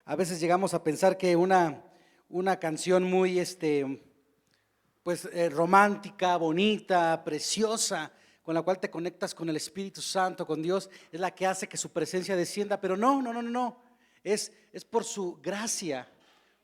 A veces llegamos a pensar que una canción muy romántica, bonita, preciosa, con la cual te conectas con el Espíritu Santo, con Dios, es la que hace que su presencia descienda, pero no, no, no, no, no. Es por su gracia,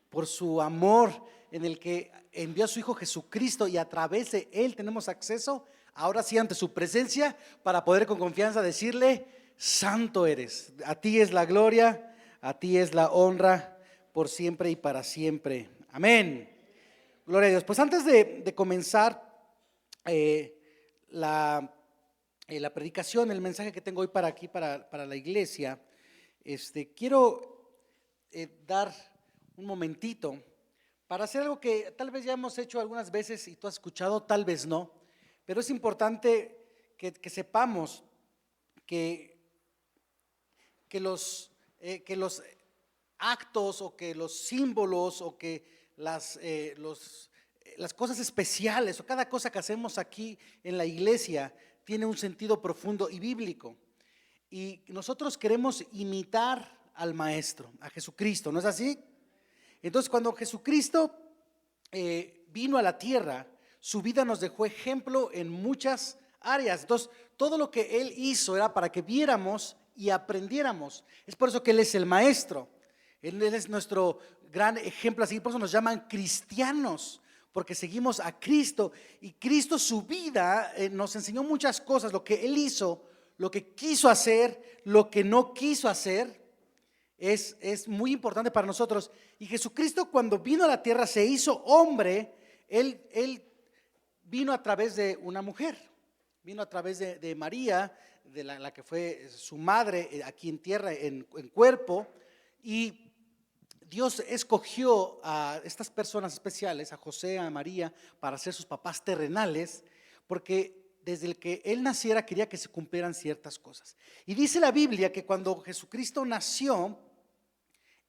por su amor en el que envió a su Hijo Jesucristo, y a través de Él tenemos acceso, ahora sí, ante su presencia, para poder con confianza decirle: santo eres, a ti es la gloria, a ti es la honra, por siempre y para siempre. Amén. Gloria a Dios. Pues antes de comenzar la predicación, el mensaje que tengo hoy para aquí, para la iglesia, quiero dar un momentito para hacer algo que tal vez ya hemos hecho algunas veces y tú has escuchado, tal vez no, pero es importante que sepamos que los actos, o que los símbolos, o que las cosas especiales, o cada cosa que hacemos aquí en la iglesia tiene un sentido profundo y bíblico. Y nosotros queremos imitar al Maestro, a Jesucristo, ¿no es así? Entonces, cuando Jesucristo vino a la tierra, su vida nos dejó ejemplo en muchas áreas. Entonces, todo lo que Él hizo era para que viéramos y aprendiéramos. Es por eso que Él es el Maestro. Él es nuestro gran ejemplo, así por eso nos llaman cristianos, porque seguimos a Cristo. Y Cristo, su vida, nos enseñó muchas cosas: lo que Él hizo, lo que quiso hacer, lo que no quiso hacer. Es muy importante para nosotros. Y Jesucristo, cuando vino a la tierra, se hizo hombre. Él vino a través de una mujer, vino a través de María, de la que fue su madre aquí en tierra, en cuerpo. Y Dios escogió a estas personas especiales, a José, a María, para ser sus papás terrenales, porque desde el que Él naciera quería que se cumplieran ciertas cosas. Y dice la Biblia que cuando Jesucristo nació,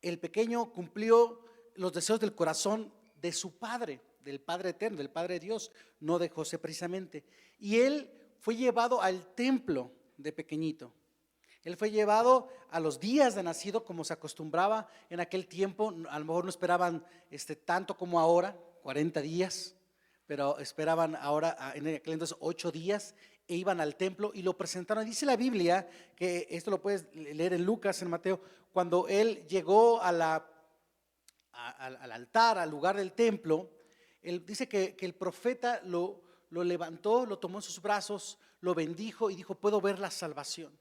el pequeño cumplió los deseos del corazón de su padre, del Padre eterno, del Padre Dios, no de José precisamente. Y Él fue llevado al templo de pequeñito. Él fue llevado a los días de nacido, como se acostumbraba en aquel tiempo. A lo mejor no esperaban tanto como ahora, 40 días, pero esperaban ahora, en aquel entonces, 8 días, e iban al templo y lo presentaron. Dice la Biblia, que esto lo puedes leer en Lucas, en Mateo, cuando él llegó al altar, al lugar del templo, él dice que el profeta lo levantó, lo tomó en sus brazos, lo bendijo y dijo: puedo ver la salvación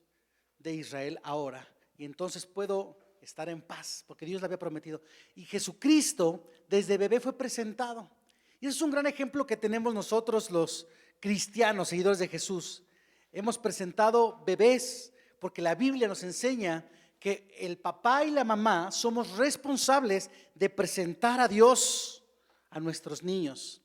de Israel ahora, y entonces puedo estar en paz, porque Dios le había prometido. Y Jesucristo desde bebé fue presentado, y ese es un gran ejemplo que tenemos nosotros los cristianos, seguidores de Jesús. Hemos presentado bebés, porque la Biblia nos enseña que el papá y la mamá somos responsables de presentar a Dios a nuestros niños,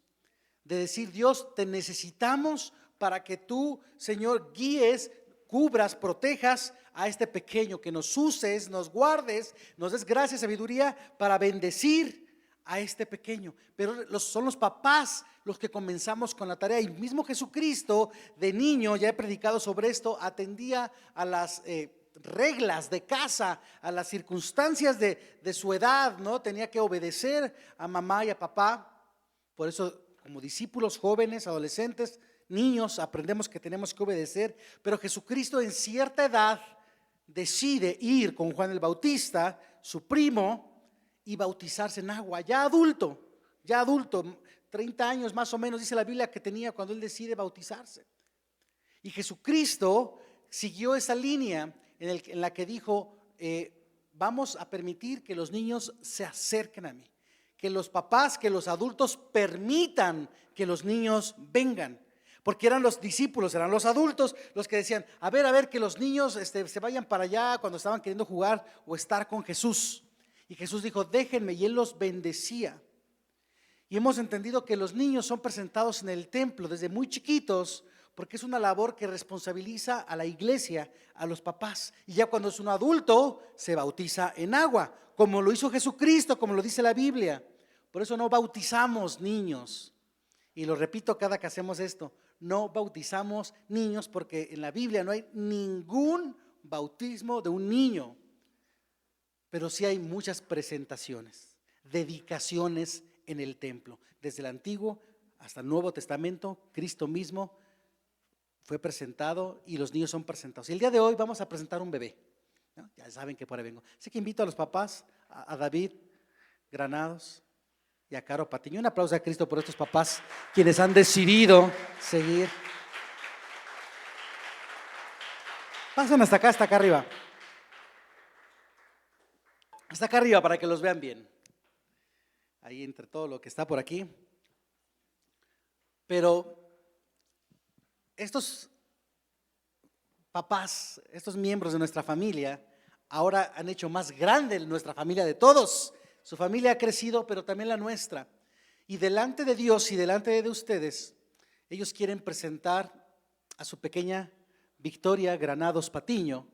de decir: Dios, te necesitamos para que tú, Señor, guíes, cubras, protejas a este pequeño, que nos uses, nos guardes, nos des gracia y sabiduría para bendecir a este pequeño. Pero son los papás los que comenzamos con la tarea. Y mismo Jesucristo, de niño, ya he predicado sobre esto, atendía a las reglas de casa, a las circunstancias de su edad, ¿no? Tenía que obedecer a mamá y a papá. Por eso, como discípulos jóvenes, adolescentes, niños, aprendemos que tenemos que obedecer. Pero Jesucristo, en cierta edad, decide ir con Juan el Bautista, su primo, y bautizarse en agua. Ya adulto, 30 años más o menos, dice la Biblia, que tenía cuando él decide bautizarse. Y Jesucristo siguió esa línea en la que dijo: vamos a permitir que los niños se acerquen a mí, que los papás, que los adultos permitan que los niños vengan. Porque eran los discípulos, eran los adultos los que decían: a ver, que los niños se vayan para allá, cuando estaban queriendo jugar o estar con Jesús. Y Jesús dijo: déjenme, y Él los bendecía. Y hemos entendido que los niños son presentados en el templo desde muy chiquitos, porque es una labor que responsabiliza a la iglesia, a los papás. Y ya cuando es un adulto, se bautiza en agua, como lo hizo Jesucristo, como lo dice la Biblia. Por eso no bautizamos niños. Y lo repito cada que hacemos esto: no bautizamos niños, porque en la Biblia no hay ningún bautismo de un niño. pero sí hay muchas presentaciones, dedicaciones en el templo. Desde el Antiguo hasta el Nuevo Testamento, Cristo mismo fue presentado y los niños son presentados. Y el día de hoy vamos a presentar un bebé, ¿no? Ya saben que por ahí vengo. Así que invito a los papás, a David Granados y a Caro Patiño. Un aplauso a Cristo por estos papás quienes han decidido seguir. Pasen hasta acá arriba. Hasta acá arriba para que los vean bien. Ahí entre todo lo que está por aquí. Pero estos papás, estos miembros de nuestra familia, ahora han hecho más grande nuestra familia de todos. Su familia ha crecido, pero también la nuestra. Y delante de Dios y delante de ustedes, ellos quieren presentar a su pequeña Victoria Granados Patiño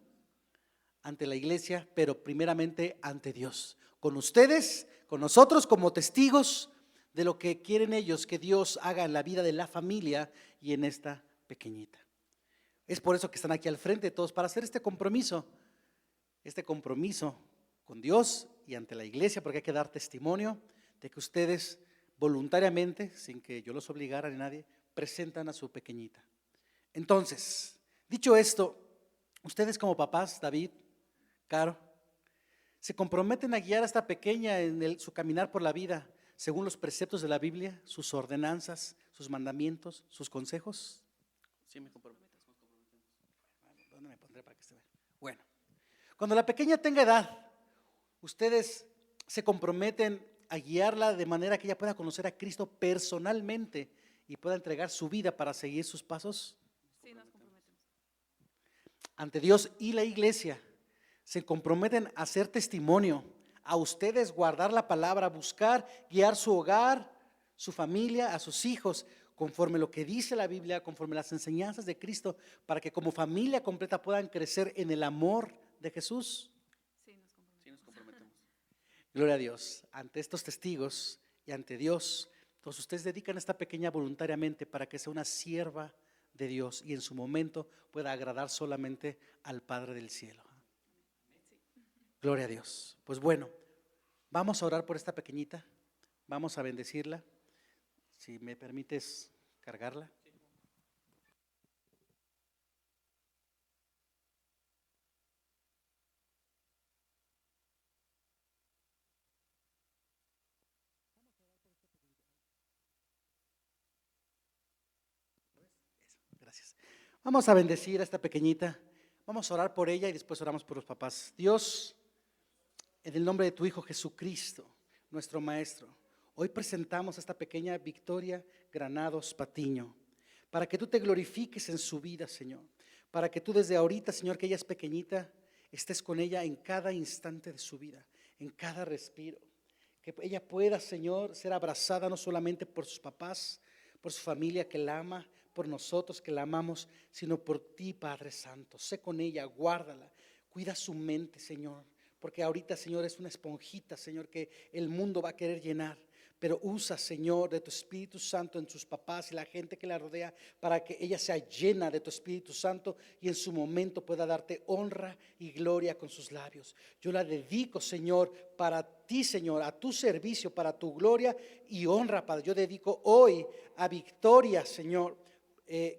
ante la iglesia, pero primeramente ante Dios. Con ustedes, con nosotros como testigos de lo que quieren ellos que Dios haga en la vida de la familia y en esta pequeñita. Es por eso que están aquí al frente todos, para hacer este compromiso con Dios y ante la iglesia, porque hay que dar testimonio de que ustedes voluntariamente, sin que yo los obligara ni nadie, presentan a su pequeñita. Entonces, dicho esto, ustedes como papás, David, Caro, se comprometen a guiar a esta pequeña en su caminar por la vida, según los preceptos de la Biblia, sus ordenanzas, sus mandamientos, sus consejos. Sí, me comprometo. ¿Dónde me pondré para que se vea? Bueno, cuando la pequeña tenga edad, ustedes se comprometen a guiarla de manera que ella pueda conocer a Cristo personalmente y pueda entregar su vida para seguir sus pasos. Sí, nos comprometemos. Ante Dios y la iglesia, se comprometen a hacer testimonio, a ustedes guardar la palabra, buscar, guiar su hogar, su familia, a sus hijos, conforme lo que dice la Biblia, conforme las enseñanzas de Cristo, para que como familia completa puedan crecer en el amor de Jesús. Sí, nos comprometemos. Gloria a Dios. Ante estos testigos y ante Dios, todos ustedes dedican a esta pequeña voluntariamente para que sea una sierva de Dios y en su momento pueda agradar solamente al Padre del cielo. Gloria a Dios. Pues bueno, vamos a orar por esta pequeñita, vamos a bendecirla. Si me permites cargarla. Gracias. Vamos a bendecir a esta pequeñita, vamos a orar por ella y después oramos por los papás. Dios, en el nombre de tu Hijo Jesucristo, nuestro Maestro, hoy presentamos a esta pequeña Victoria Granados Patiño, para que tú te glorifiques en su vida, Señor, para que tú desde ahorita, Señor, que ella es pequeñita, estés con ella en cada instante de su vida, en cada respiro, que ella pueda, Señor, ser abrazada no solamente por sus papás, por su familia que la ama, por nosotros que la amamos, sino por ti, Padre Santo. Sé con ella, guárdala, cuida su mente, Señor, porque ahorita, Señor, es una esponjita, Señor, que el mundo va a querer llenar. Pero usa, Señor, de tu Espíritu Santo en sus papás y la gente que la rodea para que ella sea llena de tu Espíritu Santo y en su momento pueda darte honra y gloria con sus labios. Yo la dedico, Señor, para ti, Señor, a tu servicio, para tu gloria y honra, Padre. Yo dedico hoy a Victoria, Señor,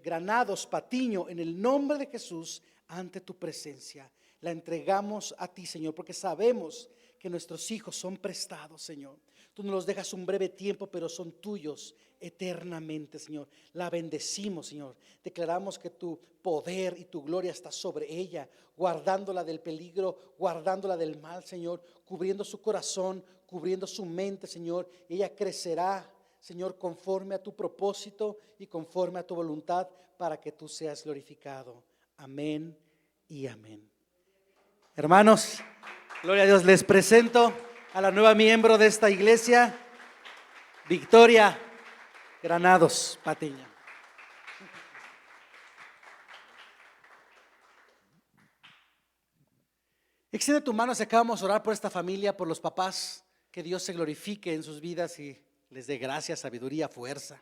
Granados Patiño, en el nombre de Jesús, ante tu presencia. La entregamos a ti, Señor, porque sabemos que nuestros hijos son prestados, Señor. Tú nos los dejas un breve tiempo, pero son tuyos eternamente, Señor. La bendecimos, Señor. Declaramos que tu poder y tu gloria está sobre ella, guardándola del peligro, guardándola del mal, Señor, cubriendo su corazón, cubriendo su mente, Señor. Y ella crecerá, Señor, conforme a tu propósito y conforme a tu voluntad, para que tú seas glorificado. Amén y amén. Hermanos, gloria a Dios, les presento a la nueva miembro de esta iglesia, Victoria Granados Patiño. Extiende tu mano, si acabamos de orar por esta familia, por los papás, que Dios se glorifique en sus vidas y les dé gracia, sabiduría, fuerza.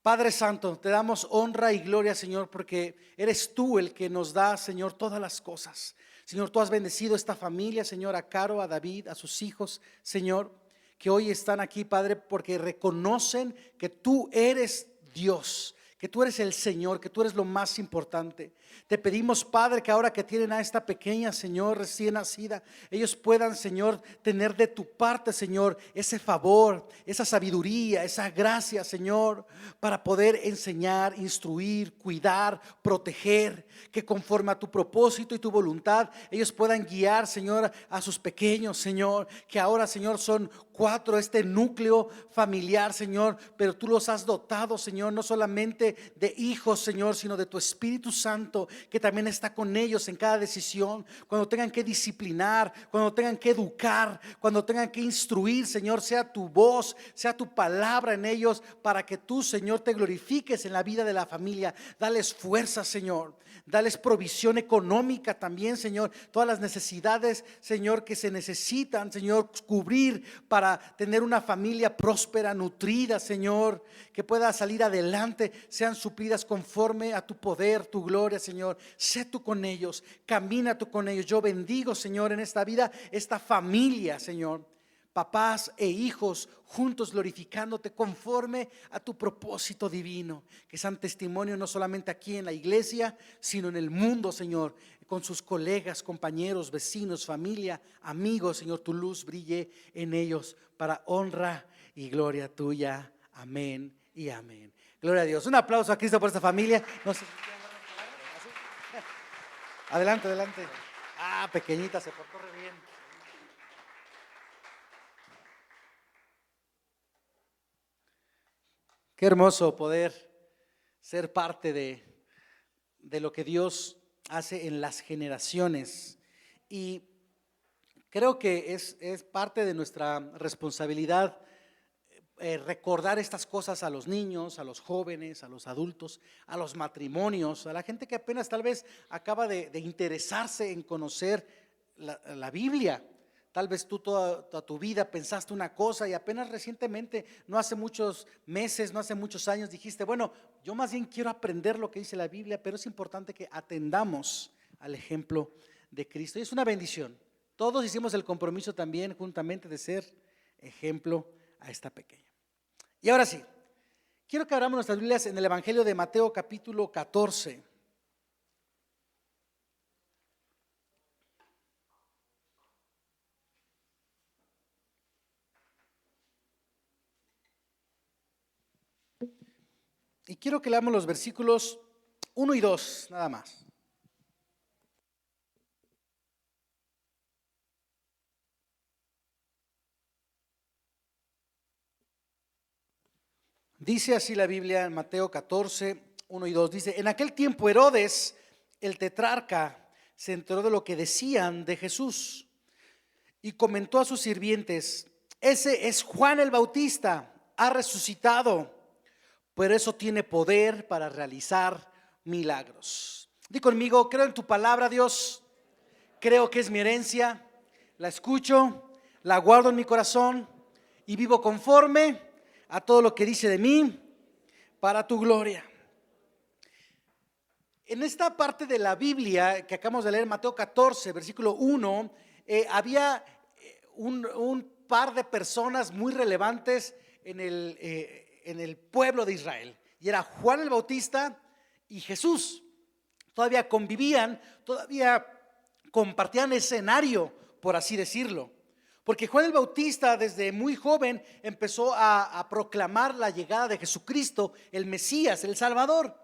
Padre Santo, te damos honra y gloria, Señor, porque eres tú el que nos da, Señor, todas las cosas. Señor, tú has bendecido esta familia, Señor, a Caro, a David, a sus hijos, Señor, que hoy están aquí, Padre, porque reconocen que tú eres Dios, que tú eres el Señor, que tú eres lo más importante. Te pedimos, Padre, que ahora que tienen a esta pequeña, Señor, recién nacida, ellos puedan, Señor, tener de tu parte, Señor, ese favor, esa sabiduría, esa gracia, Señor, para poder enseñar, instruir, cuidar, proteger, que conforme a tu propósito y tu voluntad, ellos puedan guiar, Señor, a sus pequeños, Señor, que ahora, Señor, son 4, este núcleo familiar, Señor, pero tú los has dotado, Señor, no solamente de hijos, Señor, sino de tu Espíritu Santo, que también está con ellos en cada decisión, cuando tengan que disciplinar, cuando tengan que educar, cuando tengan que instruir, Señor, sea tu voz, sea tu palabra en ellos, para que tú, Señor, te glorifiques en la vida de la familia. Dales fuerza, Señor, dales provisión económica también, Señor, todas las necesidades, Señor, que se necesitan, Señor, cubrir para tener una familia próspera, nutrida, Señor, que pueda salir adelante, sean suplidas conforme a tu poder, tu gloria, Señor. Sé tú con ellos, camina tú con ellos. Yo bendigo, Señor, en esta vida, esta familia, Señor, papás e hijos juntos glorificándote conforme a tu propósito divino, que sean testimonio no solamente aquí en la iglesia, sino en el mundo, Señor, con sus colegas, compañeros, vecinos, familia, amigos, Señor, tu luz brille en ellos para honra y gloria tuya. Amén y amén. Gloria a Dios. Un aplauso a Cristo por esta familia. No sé. Adelante, adelante. Pequeñita, se portó re bien. Qué hermoso poder ser parte de lo que Dios hace en las generaciones. Y creo que es parte de nuestra responsabilidad recordar estas cosas a los niños, a los jóvenes, a los adultos, a los matrimonios, a la gente que apenas tal vez acaba de interesarse en conocer la Biblia. Tal vez tú toda tu vida pensaste una cosa y apenas recientemente, no hace muchos meses, no hace muchos años, dijiste, bueno, yo más bien quiero aprender lo que dice la Biblia, pero es importante que atendamos al ejemplo de Cristo. Y es una bendición. Todos hicimos el compromiso también juntamente de ser ejemplo a esta pequeña. Y ahora sí, quiero que abramos nuestras Biblias en el Evangelio de Mateo capítulo 14. Y quiero que leamos los versículos 1 y 2, nada más. Dice así la Biblia en Mateo 14, 1 y 2. Dice, en aquel tiempo Herodes, el tetrarca, se enteró de lo que decían de Jesús y comentó a sus sirvientes, ese es Juan el Bautista, ha resucitado. Pero eso tiene poder para realizar milagros. Di conmigo, creo en tu palabra, Dios. Creo que es mi herencia. La escucho, la guardo en mi corazón y vivo conforme a todo lo que dice de mí para tu gloria. En esta parte de la Biblia que acabamos de leer, Mateo 14, versículo 1, había un par de personas muy relevantes en el pueblo de Israel, y era Juan el Bautista y Jesús. Todavía convivían, todavía compartían escenario, por así decirlo, porque Juan el Bautista desde muy joven empezó a proclamar la llegada de Jesucristo, el Mesías, el Salvador.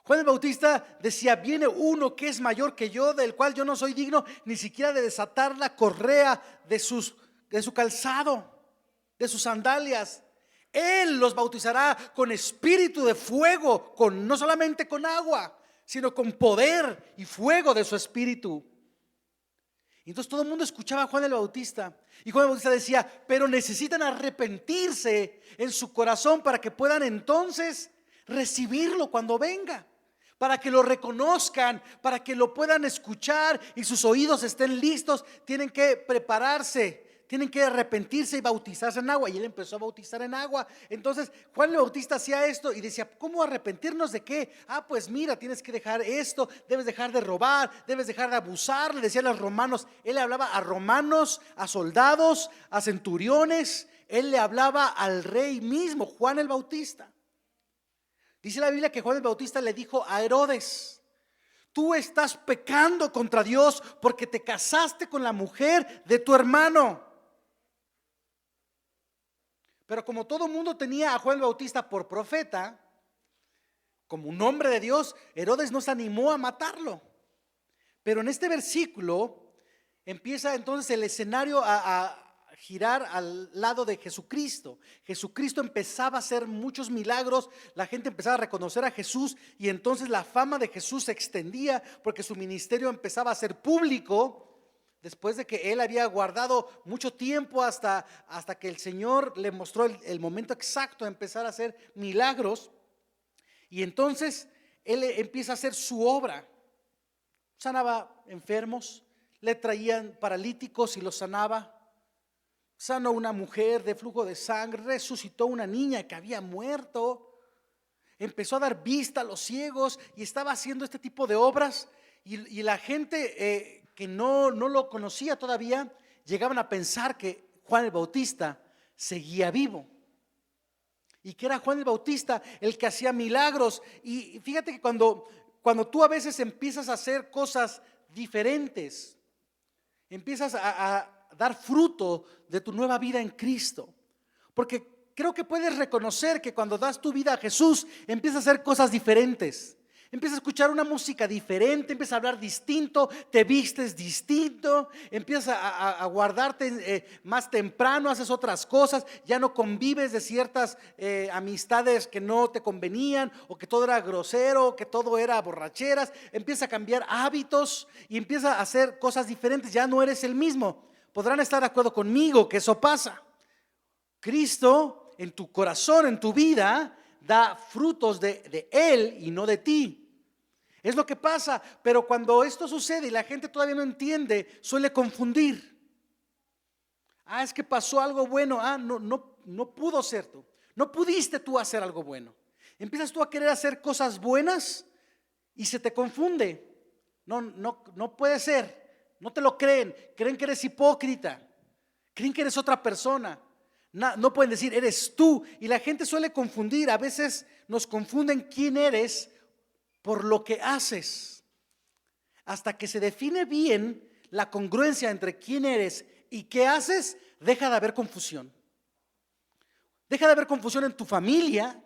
Juan el Bautista decía, viene uno que es mayor que yo, del cual yo no soy digno ni siquiera de desatar la correa de su calzado, de sus sandalias. Él los bautizará con espíritu de fuego, no solamente con agua, sino con poder y fuego de su espíritu. Y entonces todo el mundo escuchaba a Juan el Bautista, y Juan el Bautista decía, pero necesitan arrepentirse en su corazón para que puedan entonces recibirlo cuando venga, para que lo reconozcan, para que lo puedan escuchar y sus oídos estén listos. Tienen que prepararse, tienen que arrepentirse y bautizarse en agua. Y él empezó a bautizar en agua. Entonces Juan el Bautista hacía esto y decía, ¿cómo arrepentirnos de qué? Pues mira, tienes que dejar esto, debes dejar de robar, debes dejar de abusar. Le decía a los romanos, él le hablaba a romanos, a soldados, a centuriones. Él le hablaba al rey mismo, Juan el Bautista. Dice la Biblia que Juan el Bautista le dijo a Herodes, tú estás pecando contra Dios porque te casaste con la mujer de tu hermano. Pero como todo mundo tenía a Juan el Bautista por profeta, como un hombre de Dios, Herodes no se animó a matarlo. Pero en este versículo empieza entonces el escenario a girar al lado de Jesucristo. Jesucristo empezaba a hacer muchos milagros, la gente empezaba a reconocer a Jesús y entonces la fama de Jesús se extendía porque su ministerio empezaba a ser público. Después de que él había guardado mucho tiempo hasta que el Señor le mostró el momento exacto de empezar a hacer milagros. Y entonces él empieza a hacer su obra. Sanaba enfermos, le traían paralíticos y los sanaba. Sanó una mujer de flujo de sangre, resucitó una niña que había muerto. Empezó a dar vista a los ciegos y estaba haciendo este tipo de obras. Y la gente que no lo conocía todavía, llegaban a pensar que Juan el Bautista seguía vivo. Y que era Juan el Bautista el que hacía milagros. Y fíjate que cuando tú a veces empiezas a hacer cosas diferentes, empiezas a dar fruto de tu nueva vida en Cristo. Porque creo que puedes reconocer que cuando das tu vida a Jesús, empiezas a hacer cosas diferentes. Empiezas a escuchar una música diferente, empiezas a hablar distinto, te vistes distinto, empiezas a guardarte más temprano, haces otras cosas, ya no convives de ciertas amistades que no te convenían, o que todo era grosero, que todo era borracheras. Empiezas a cambiar hábitos y empiezas a hacer cosas diferentes, ya no eres el mismo. Podrán estar de acuerdo conmigo que eso pasa. Cristo en tu corazón, en tu vida, da frutos de Él y no de ti. Es lo que pasa, pero cuando esto sucede y la gente todavía no entiende, suele confundir. Es que pasó algo bueno. No pudo ser tú. No pudiste tú hacer algo bueno. Empiezas tú a querer hacer cosas buenas y se te confunde. No puede ser. No te lo creen. Creen que eres hipócrita. Creen que eres otra persona. No pueden decir eres tú. Y la gente suele confundir. A veces nos confunden quién eres por lo que haces. Hasta que se define bien la congruencia entre quién eres y qué haces, deja de haber confusión. Deja de haber confusión en tu familia,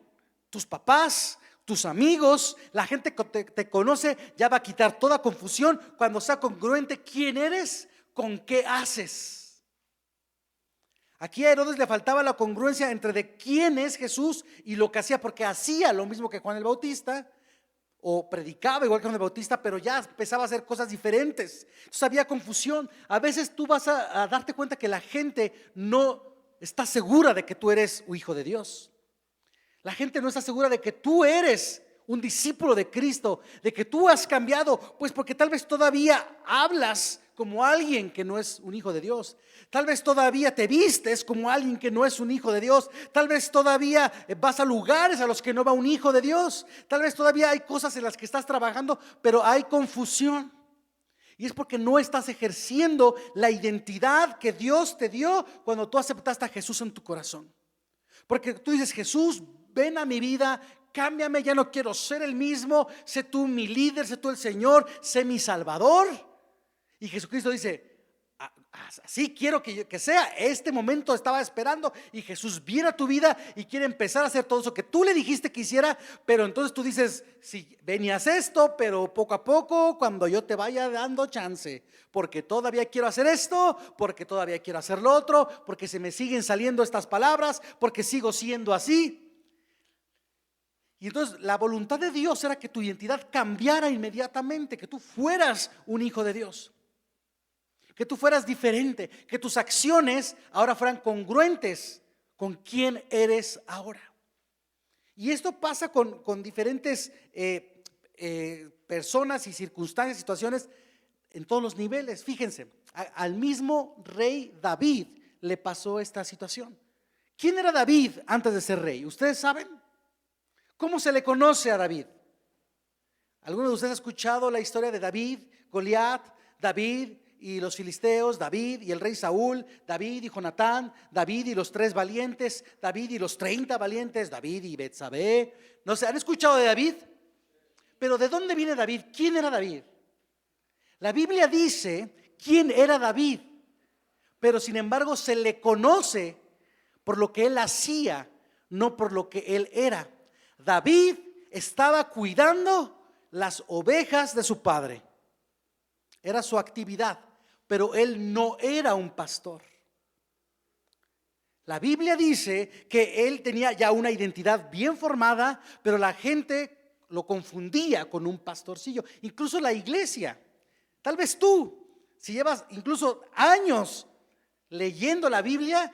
tus papás, tus amigos. La gente que te conoce ya va a quitar toda confusión cuando sea congruente quién eres con qué haces. Aquí a Herodes le faltaba la congruencia entre de quién es Jesús y lo que hacía, porque hacía lo mismo que Juan el Bautista, o predicaba igual que Juan el Bautista, pero ya empezaba a hacer cosas diferentes. Entonces había confusión. A veces tú vas a darte cuenta que la gente no está segura de que tú eres un hijo de Dios. La gente no está segura de que tú eres un discípulo de Cristo, de que tú has cambiado, pues porque tal vez todavía hablas como alguien que no es un hijo de Dios. Tal vez todavía te vistes como alguien que no es un hijo de Dios. Tal vez todavía vas a lugares a los que no va un hijo de Dios. Tal vez todavía hay cosas en las que estás trabajando, pero hay confusión. Y es porque no estás ejerciendo la identidad que Dios te dio cuando tú aceptaste a Jesús en tu corazón. Porque tú dices, Jesús, ven a mi vida, cámbiame, ya no quiero ser el mismo. Sé tú mi líder, sé tú el Señor, sé mi Salvador. Y Jesucristo dice, así quiero que sea. Este momento estaba esperando y Jesús viene a tu vida y quiere empezar a hacer todo eso que tú le dijiste que hiciera. Pero entonces tú dices, sí, venías esto, pero poco a poco, cuando yo te vaya dando chance, porque todavía quiero hacer esto, porque todavía quiero hacer lo otro, porque se me siguen saliendo estas palabras, porque sigo siendo así. Y entonces la voluntad de Dios era que tu identidad cambiara inmediatamente, que tú fueras un hijo de Dios, que tú fueras diferente, que tus acciones ahora fueran congruentes con quién eres ahora. Y esto pasa con diferentes personas y circunstancias, situaciones en todos los niveles. Fíjense, al mismo rey David le pasó esta situación. ¿Quién era David antes de ser rey? ¿Ustedes saben? ¿Cómo se le conoce a David? ¿Alguno de ustedes ha escuchado la historia de David, Goliat, David y los filisteos, David y el rey Saúl, David y Jonatán, David y los 3 valientes, David y los 30 valientes, David y Betsabé? No sé, ¿han escuchado de David? Pero ¿de dónde viene David? ¿Quién era David? La Biblia dice quién era David, pero sin embargo se le conoce por lo que él hacía, no por lo que él era. David estaba cuidando las ovejas de su padre. Era su actividad, pero él no era un pastor. La Biblia dice que él tenía ya una identidad bien formada, pero la gente lo confundía con un pastorcillo. Incluso la iglesia. Tal vez tú, si llevas incluso años leyendo la Biblia,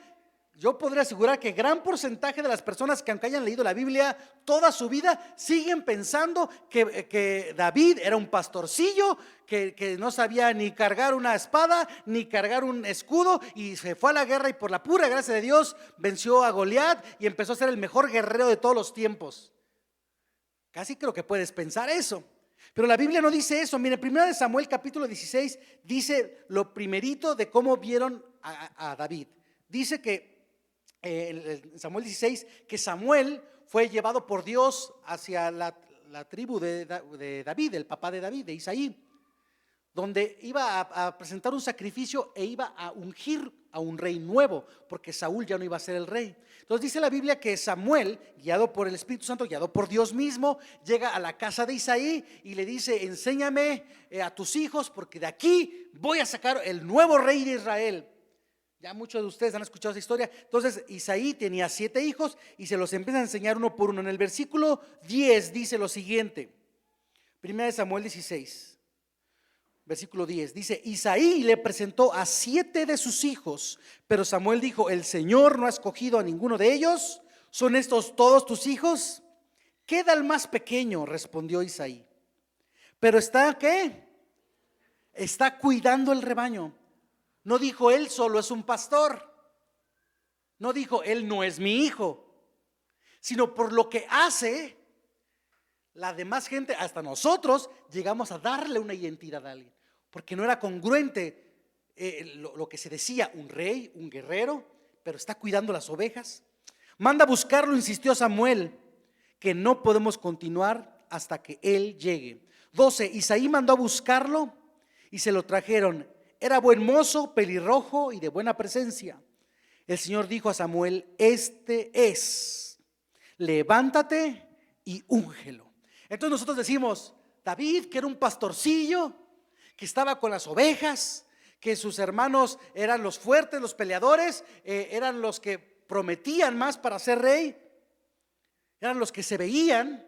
yo podría asegurar que gran porcentaje de las personas que aunque hayan leído la Biblia toda su vida, siguen pensando que David era un pastorcillo, que no sabía ni cargar una espada, ni cargar un escudo, y se fue a la guerra y por la pura gracia de Dios venció a Goliat y empezó a ser el mejor guerrero de todos los tiempos. Casi creo que puedes pensar eso. Pero la Biblia no dice eso. Mire, 1 Samuel capítulo 16 dice lo primerito de cómo vieron a David. Dice que en Samuel 16 que Samuel fue llevado por Dios hacia la tribu de David, el papá de David, de Isaí, donde iba a presentar un sacrificio e iba a ungir a un rey nuevo, porque Saúl ya no iba a ser el rey. Entonces dice la Biblia que Samuel, guiado por el Espíritu Santo, guiado por Dios mismo, llega a la casa de Isaí y le dice: enséñame a tus hijos, porque de aquí voy a sacar el nuevo rey de Israel. Ya muchos de ustedes han escuchado esa historia. Entonces Isaí tenía 7 hijos y se los empieza a enseñar uno por uno. En el versículo 10 dice lo siguiente, 1 Samuel 16, versículo 10, dice: Isaí le presentó a 7 de sus hijos, pero Samuel dijo: el Señor no ha escogido a ninguno de ellos. ¿Son estos todos tus hijos? Queda el más pequeño, respondió Isaí. Pero está, ¿qué? Está cuidando el rebaño. No dijo él solo es un pastor. No dijo él no es mi hijo. Sino por lo que hace, la demás gente, hasta nosotros, llegamos a darle una identidad a alguien. Porque no era congruente lo que se decía, un rey, un guerrero, pero está cuidando las ovejas. Manda a buscarlo, insistió Samuel, que no podemos continuar hasta que él llegue. 12, Isaí mandó a buscarlo y se lo trajeron. Era buen mozo, pelirrojo y de buena presencia. El Señor dijo a Samuel: este es, levántate y úngelo. Entonces nosotros decimos: David, que era un pastorcillo, que estaba con las ovejas, que sus hermanos eran los fuertes, los peleadores, eran los que prometían más para ser rey, eran los que se veían.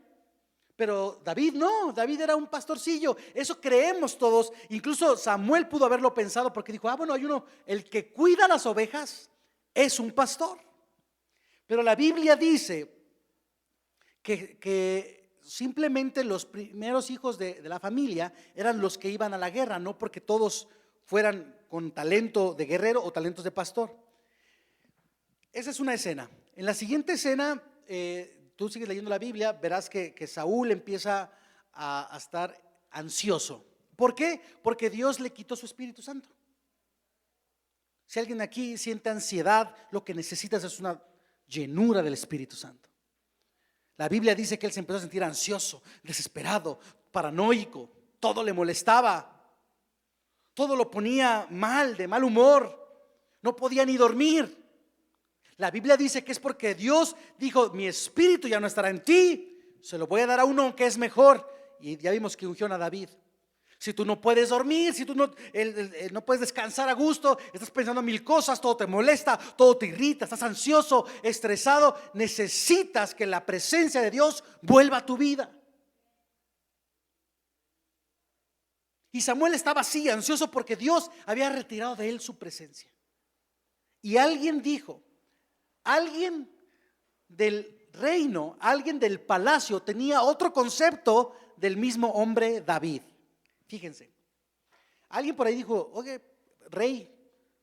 Pero David no, David era un pastorcillo. Eso creemos todos. Incluso Samuel pudo haberlo pensado, porque dijo: bueno, hay uno, el que cuida las ovejas es un pastor. Pero la Biblia dice que simplemente los primeros hijos de la familia eran los que iban a la guerra, no porque todos fueran con talento de guerrero o talentos de pastor. Esa es una escena. En la siguiente escena, tú sigues leyendo la Biblia, verás que Saúl empieza a estar ansioso. ¿Por qué? Porque Dios le quitó su Espíritu Santo. Si alguien aquí siente ansiedad, lo que necesitas es una llenura del Espíritu Santo. La Biblia dice que él se empezó a sentir ansioso, desesperado, paranoico. Todo le molestaba, todo lo ponía mal, de mal humor. No podía ni dormir. La Biblia dice que es porque Dios dijo: mi espíritu ya no estará en ti, se lo voy a dar a uno que es mejor. Y ya vimos que ungió a David. Si tú no puedes dormir, si tú no puedes descansar a gusto, estás pensando 1000 cosas, todo te molesta, todo te irrita, estás ansioso, estresado, necesitas que la presencia de Dios vuelva a tu vida. Y Samuel estaba así, ansioso, porque Dios había retirado de él su presencia. Y alguien dijo: alguien del reino, alguien del palacio tenía otro concepto del mismo hombre David. Fíjense, alguien por ahí dijo: oye, rey,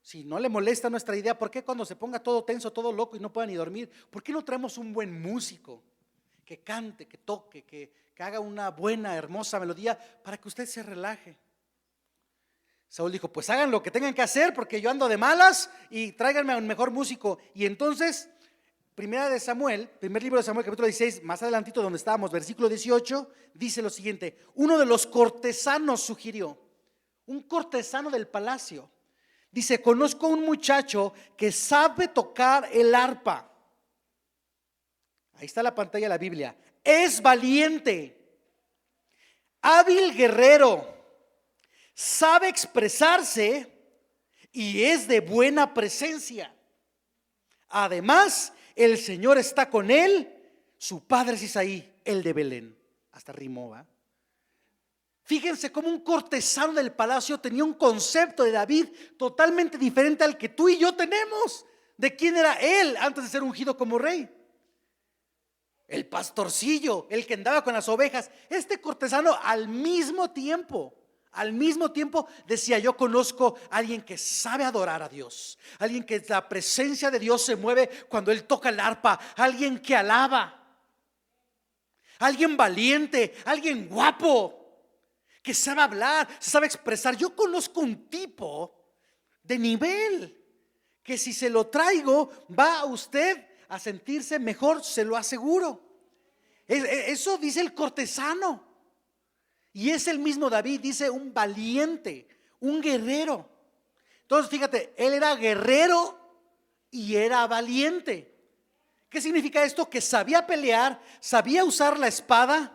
Si no le molesta nuestra idea, ¿por qué cuando se ponga todo tenso, todo loco y no pueda ni dormir? ¿Por qué no traemos un buen músico que cante, que toque, que haga una buena, hermosa melodía para que usted se relaje? Saúl dijo, pues hagan lo que tengan que hacer porque yo ando de malas y tráiganme a un mejor músico. Y entonces, primer libro de Samuel, capítulo 16, más adelantito donde estábamos, versículo 18, dice lo siguiente: uno de los cortesanos sugirió, un cortesano del palacio, dice, conozco a un muchacho que sabe tocar el arpa. Ahí está la pantalla de la Biblia. Es valiente, hábil guerrero, sabe expresarse y es de buena presencia. Además, el Señor está con él. Su padre es Isaí, el de Belén. Hasta rimó, ¿va? Fíjense cómo un cortesano del palacio tenía un concepto de David totalmente diferente al que tú y yo tenemos. ¿De quién era él antes de ser ungido como rey? El pastorcillo, el que andaba con las ovejas. Este cortesano al mismo tiempo decía, yo conozco a alguien que sabe adorar a Dios, alguien que la presencia de Dios se mueve cuando él toca el arpa, alguien que alaba, alguien valiente, alguien guapo, que sabe hablar, se sabe expresar. Yo conozco un tipo de nivel que si se lo traigo va a usted a sentirse mejor, se lo aseguro. Eso dice el cortesano. Y es el mismo David, dice un valiente, un guerrero. Entonces fíjate, él era guerrero y era valiente. ¿Qué significa esto? Que sabía pelear, sabía usar la espada,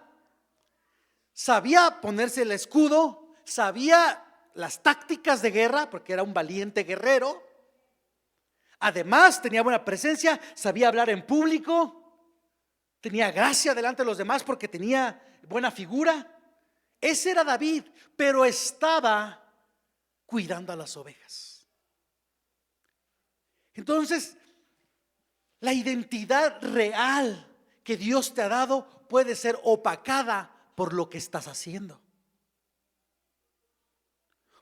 sabía ponerse el escudo, sabía las tácticas de guerra, porque era un valiente guerrero. Además tenía buena presencia, sabía hablar en público, tenía gracia delante de los demás porque tenía buena figura. Ese era David, pero estaba cuidando a las ovejas. Entonces, la identidad real que Dios te ha dado puede ser opacada por lo que estás haciendo.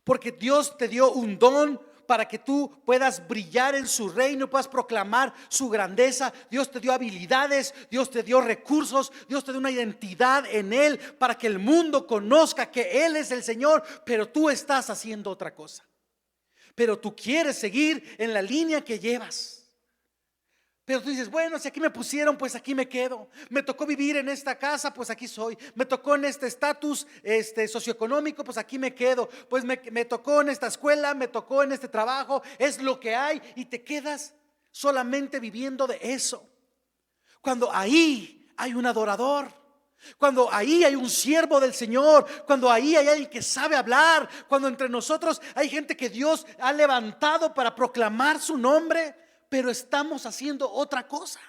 Porque Dios te dio un don para que tú puedas brillar en su reino, puedas proclamar su grandeza. Dios te dio habilidades, Dios te dio recursos, Dios te dio una identidad en Él para que el mundo conozca que Él es el Señor, pero tú estás haciendo otra cosa. Pero tú quieres seguir en la línea que llevas. Pero tú dices, bueno, si aquí me pusieron, pues aquí me quedo. Me tocó vivir en esta casa, pues aquí soy. Me tocó en este estatus socioeconómico, pues aquí me quedo. Pues me tocó en esta escuela, me tocó en este trabajo. Es lo que hay y te quedas solamente viviendo de eso. Cuando ahí hay un adorador, cuando ahí hay un siervo del Señor, cuando ahí hay alguien que sabe hablar, cuando entre nosotros hay gente que Dios ha levantado para proclamar su nombre, pero estamos haciendo otra cosa.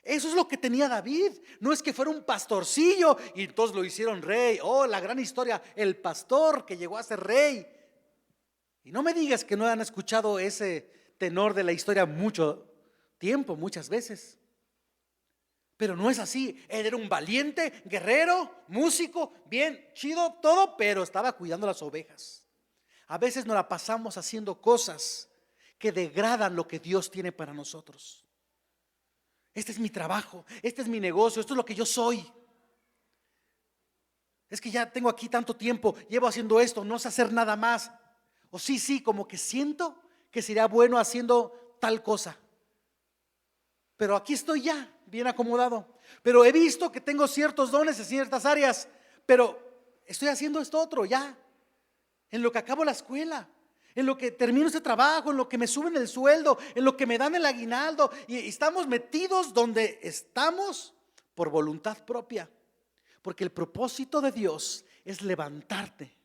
Eso es lo que tenía David. No es que fuera un pastorcillo y entonces lo hicieron rey. Oh, la gran historia, el pastor que llegó a ser rey. Y no me digas que no han escuchado ese tenor de la historia mucho tiempo, muchas veces. Pero no es así. Él era un valiente, guerrero, músico, bien, chido, todo, pero estaba cuidando las ovejas. A veces nos la pasamos haciendo cosas que degradan lo que Dios tiene para nosotros. Este es mi trabajo, este es mi negocio, esto es lo que yo soy. Es que ya tengo aquí tanto tiempo, llevo haciendo esto, no sé hacer nada más. O sí, como que siento que sería bueno haciendo tal cosa. Pero aquí estoy ya, bien acomodado. Pero he visto que tengo ciertos dones en ciertas áreas, pero estoy haciendo esto otro ya. En lo que acabo la escuela, en lo que termino este trabajo, en lo que me suben el sueldo, en lo que me dan el aguinaldo. Y estamos metidos donde estamos por voluntad propia. Porque el propósito de Dios es levantarte.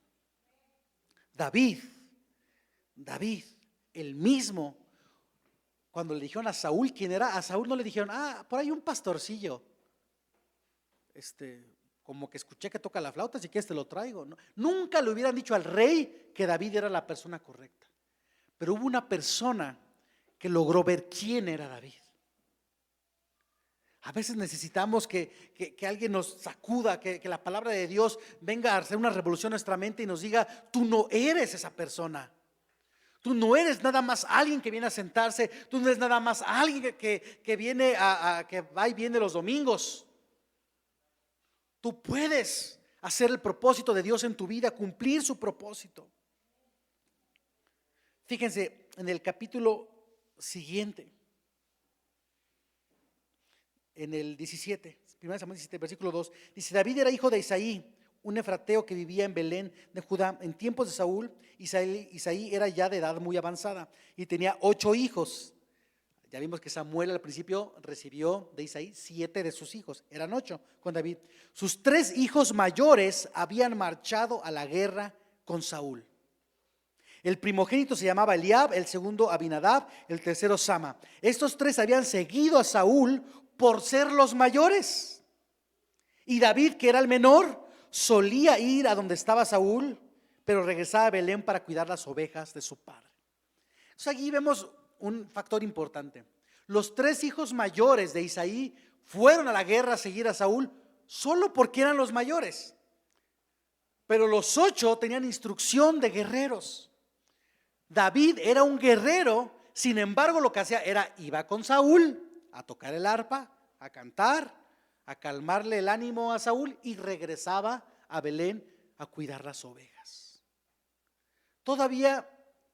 David, el mismo, cuando le dijeron a Saúl quién era, a Saúl no le dijeron, por ahí un pastorcillo. Como que escuché que toca la flauta, si quieres te lo traigo. No, nunca le hubieran dicho al rey que David era la persona correcta. Pero hubo una persona que logró ver quién era David. A veces necesitamos que alguien nos sacuda, que la palabra de Dios venga a hacer una revolución en nuestra mente y nos diga, tú no eres esa persona. Tú no eres nada más alguien que viene a sentarse. Tú no eres nada más alguien que viene que va y viene los domingos. Tú puedes hacer el propósito de Dios en tu vida, cumplir su propósito. Fíjense en el capítulo siguiente, en el 17, 1 Samuel 17, versículo 2, dice: David era hijo de Isaí, un efrateo que vivía en Belén de Judá. En tiempos de Saúl, Isaí era ya de edad muy avanzada y tenía 8 hijos. Ya vimos que Samuel al principio recibió de Isaí 7 de sus hijos, eran 8 con David. Sus 3 hijos mayores habían marchado a la guerra con Saúl. El primogénito se llamaba Eliab, el segundo Abinadab, el tercero Sama. Estos 3 habían seguido a Saúl por ser los mayores. Y David, que era el menor, solía ir a donde estaba Saúl, pero regresaba a Belén para cuidar las ovejas de su padre. Entonces aquí vemos un factor importante. Los 3 hijos mayores de Isaí fueron a la guerra a seguir a Saúl solo porque eran los mayores. Pero los 8 tenían instrucción de guerreros. David era un guerrero, sin embargo lo que hacía era iba con Saúl a tocar el arpa, a cantar, a calmarle el ánimo a Saúl y regresaba a Belén a cuidar las ovejas. Todavía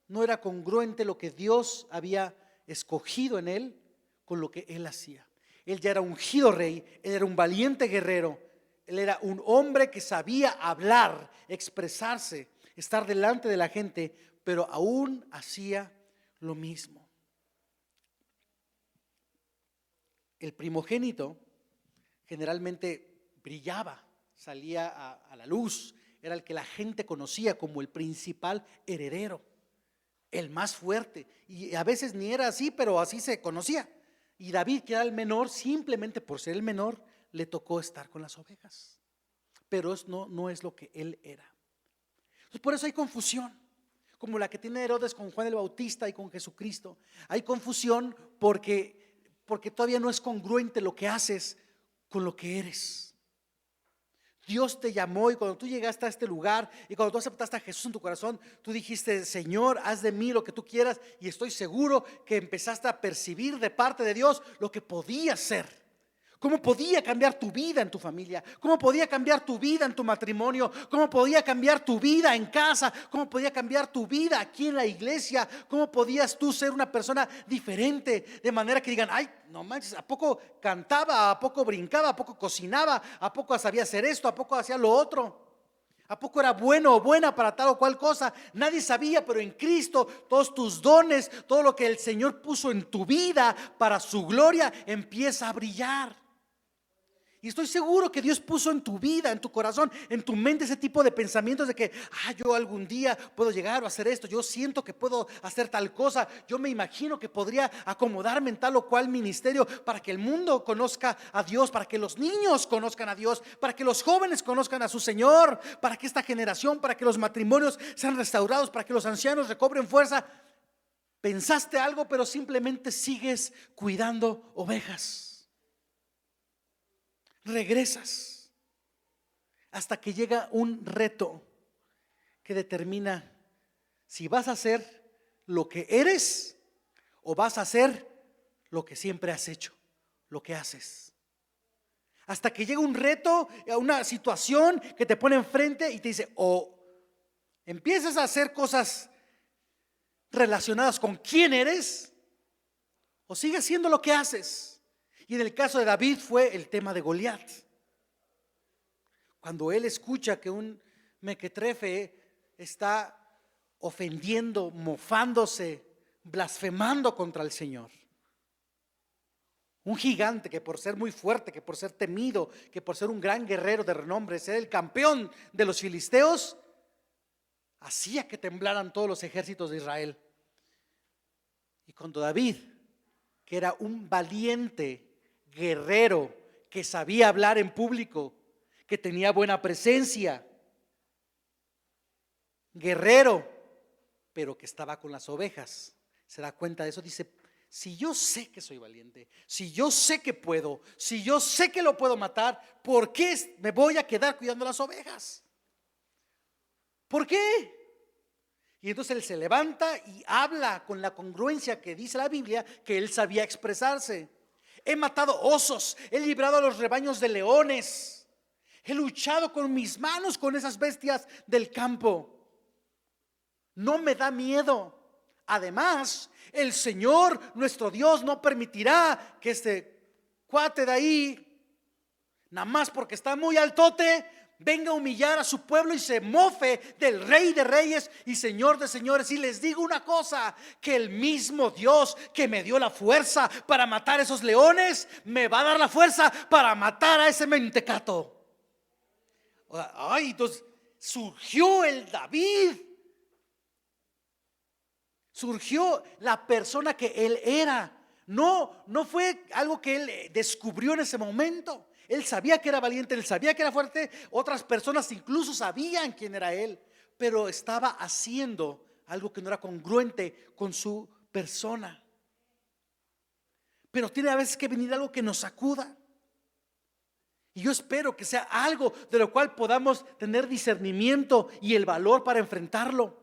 no era congruente lo que Dios había escogido en él con lo que él hacía. Él ya era ungido rey, él era un valiente guerrero, él era un hombre que sabía hablar, expresarse, estar delante de la gente, pero aún hacía lo mismo. El primogénito generalmente brillaba, salía a la luz, era el que la gente conocía como el principal heredero, el más fuerte, y a veces ni era así, pero así se conocía. Y David, que era el menor, simplemente por ser el menor, le tocó estar con las ovejas, pero no es lo que él era. Entonces, por eso hay confusión, como la que tiene Herodes con Juan el Bautista y con Jesucristo. Hay confusión porque todavía no es congruente lo que haces con lo que eres. Dios te llamó, y cuando tú llegaste a este lugar y cuando tú aceptaste a Jesús en tu corazón, tú dijiste: Señor, haz de mí lo que tú quieras. Y estoy seguro que empezaste a percibir de parte de Dios lo que podía ser. ¿Cómo podía cambiar tu vida en tu familia? ¿Cómo podía cambiar tu vida en tu matrimonio? ¿Cómo podía cambiar tu vida en casa? ¿Cómo podía cambiar tu vida aquí en la iglesia? ¿Cómo podías tú ser una persona diferente? De manera que digan: ay, no manches, ¿a poco cantaba? ¿A poco brincaba? ¿A poco cocinaba? ¿A poco sabía hacer esto? ¿A poco hacía lo otro? ¿A poco era bueno o buena para tal o cual cosa? Nadie sabía, pero en Cristo todos tus dones, todo lo que el Señor puso en tu vida para su gloria, empieza a brillar. Y estoy seguro que Dios puso en tu vida, en tu corazón, en tu mente ese tipo de pensamientos de que: yo algún día puedo llegar a hacer esto, yo siento que puedo hacer tal cosa, yo me imagino que podría acomodarme en tal o cual ministerio para que el mundo conozca a Dios, para que los niños conozcan a Dios, para que los jóvenes conozcan a su Señor, para que esta generación, para que los matrimonios sean restaurados, para que los ancianos recobren fuerza. Pensaste algo, pero simplemente sigues cuidando ovejas. Regresas hasta que llega un reto que determina si vas a hacer lo que eres o vas a hacer lo que siempre has hecho, lo que haces. Hasta que llega un reto, una situación que te pone enfrente y te dice: o empiezas a hacer cosas relacionadas con quién eres, o sigues haciendo lo que haces. Y en el caso de David fue el tema de Goliat. Cuando él escucha que un mequetrefe está ofendiendo, mofándose, blasfemando contra el Señor. Un gigante que por ser muy fuerte, que por ser temido, que por ser un gran guerrero de renombre, ser el campeón de los filisteos, hacía que temblaran todos los ejércitos de Israel. Y cuando David, que era un valiente guerrero, que sabía hablar en público, que tenía buena presencia, guerrero, pero que estaba con las ovejas, se da cuenta de eso, dice: si yo sé que soy valiente, si yo sé que puedo, si yo sé que lo puedo matar, ¿por qué me voy a quedar cuidando las ovejas? ¿Por qué? Y entonces él se levanta y habla con la congruencia que dice la Biblia que él sabía expresarse. He matado osos, he librado a los rebaños de leones, he luchado con mis manos con esas bestias del campo. No me da miedo. Además, el Señor, nuestro Dios, no permitirá que este cuate de ahí, nada más porque está muy altote, venga a humillar a su pueblo y se mofe del Rey de Reyes y Señor de Señores. Y les digo una cosa, que el mismo Dios que me dio la fuerza para matar a esos leones, me va a dar la fuerza para matar a ese mentecato. Ay, entonces surgió el David. Surgió la persona que él era. No fue algo que él descubrió en ese momento. Él sabía que era valiente, él sabía que era fuerte. Otras personas incluso sabían quién era él, pero estaba haciendo algo que no era congruente con su persona. Pero tiene a veces que venir algo que nos sacuda. Y yo espero que sea algo de lo cual podamos tener discernimiento y el valor para enfrentarlo.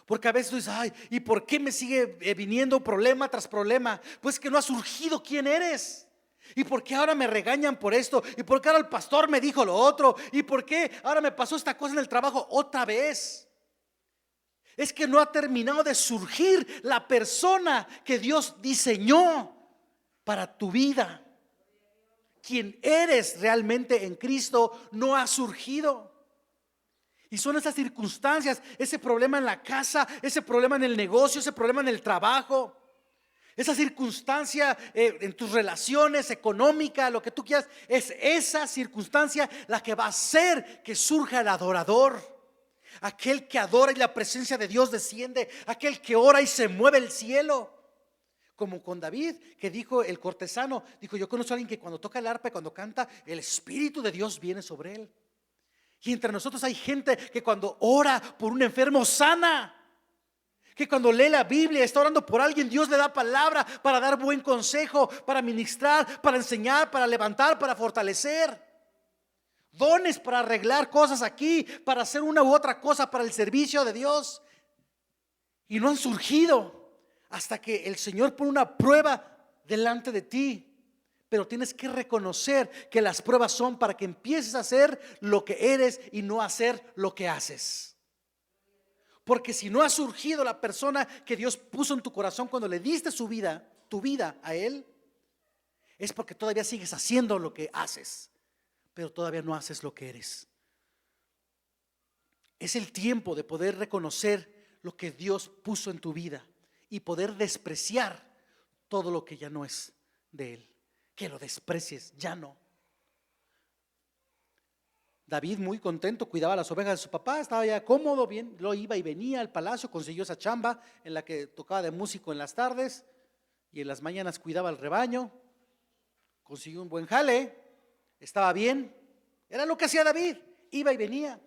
Porque a veces tú dices, ay, ¿y por qué me sigue viniendo problema tras problema? Pues que no ha surgido quién eres. ¿Y por qué ahora me regañan por esto? ¿Y por qué ahora el pastor me dijo lo otro? ¿Y por qué ahora me pasó esta cosa en el trabajo otra vez? Es que no ha terminado de surgir la persona que Dios diseñó para tu vida. Quien eres realmente en Cristo no ha surgido. Y son esas circunstancias, ese problema en la casa, ese problema en el negocio, ese problema en el trabajo, esa circunstancia en tus relaciones económicas, lo que tú quieras, es esa circunstancia la que va a hacer que surja el adorador. Aquel que adora y la presencia de Dios desciende, aquel que ora y se mueve el cielo. Como con David, que dijo el cortesano, dijo, yo conozco a alguien que cuando toca el arpa y cuando canta, el Espíritu de Dios viene sobre él. Y entre nosotros hay gente que cuando ora por un enfermo sana, que cuando lee la Biblia, está orando por alguien, Dios le da palabra para dar buen consejo, para ministrar, para enseñar, para levantar, para fortalecer. Dones para arreglar cosas aquí, para hacer una u otra cosa para el servicio de Dios. Y no han surgido hasta que el Señor pone una prueba delante de ti. Pero tienes que reconocer que las pruebas son para que empieces a hacer lo que eres y no hacer lo que haces. Porque si no ha surgido la persona que Dios puso en tu corazón cuando le diste su vida, tu vida a Él, es porque todavía sigues haciendo lo que haces, pero todavía no haces lo que eres. Es el tiempo de poder reconocer lo que Dios puso en tu vida y poder despreciar todo lo que ya no es de Él. Que lo desprecies, ya no. David muy contento, cuidaba las ovejas de su papá, estaba ya cómodo, bien, lo iba y venía al palacio, consiguió esa chamba en la que tocaba de músico en las tardes y en las mañanas cuidaba el rebaño, consiguió un buen jale, estaba bien, era lo que hacía David, iba y venía.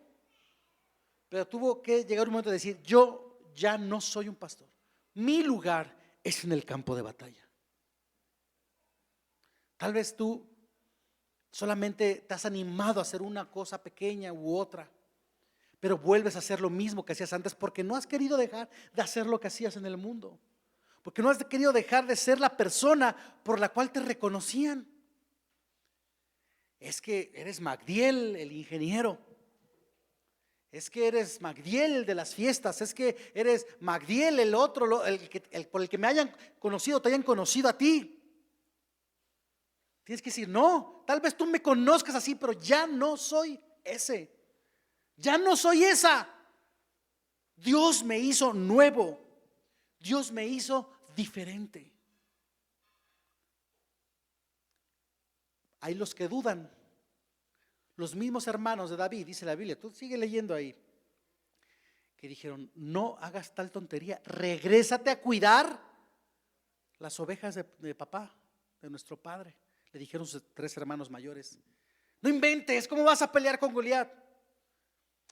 Pero tuvo que llegar un momento de decir, yo ya no soy un pastor, mi lugar es en el campo de batalla. Tal vez tú solamente te has animado a hacer una cosa pequeña u otra, pero vuelves a hacer lo mismo que hacías antes porque no has querido dejar de hacer lo que hacías en el mundo, porque no has querido dejar de ser la persona por la cual te reconocían. Es que eres Magdiel, el ingeniero. Es que eres Magdiel, el de las fiestas. Es que eres Magdiel, el otro, por el que me hayan conocido, te hayan conocido a ti. Tienes que decir, no, tal vez tú me conozcas así, pero ya no soy ese. Ya no soy esa. Dios me hizo nuevo. Dios me hizo diferente. Hay los que dudan. Los mismos hermanos de David, dice la Biblia, tú sigue leyendo ahí, que dijeron, no hagas tal tontería, regrésate a cuidar las ovejas de papá, de nuestro padre. Le dijeron sus 3 hermanos mayores. No inventes, ¿cómo vas a pelear con Goliat?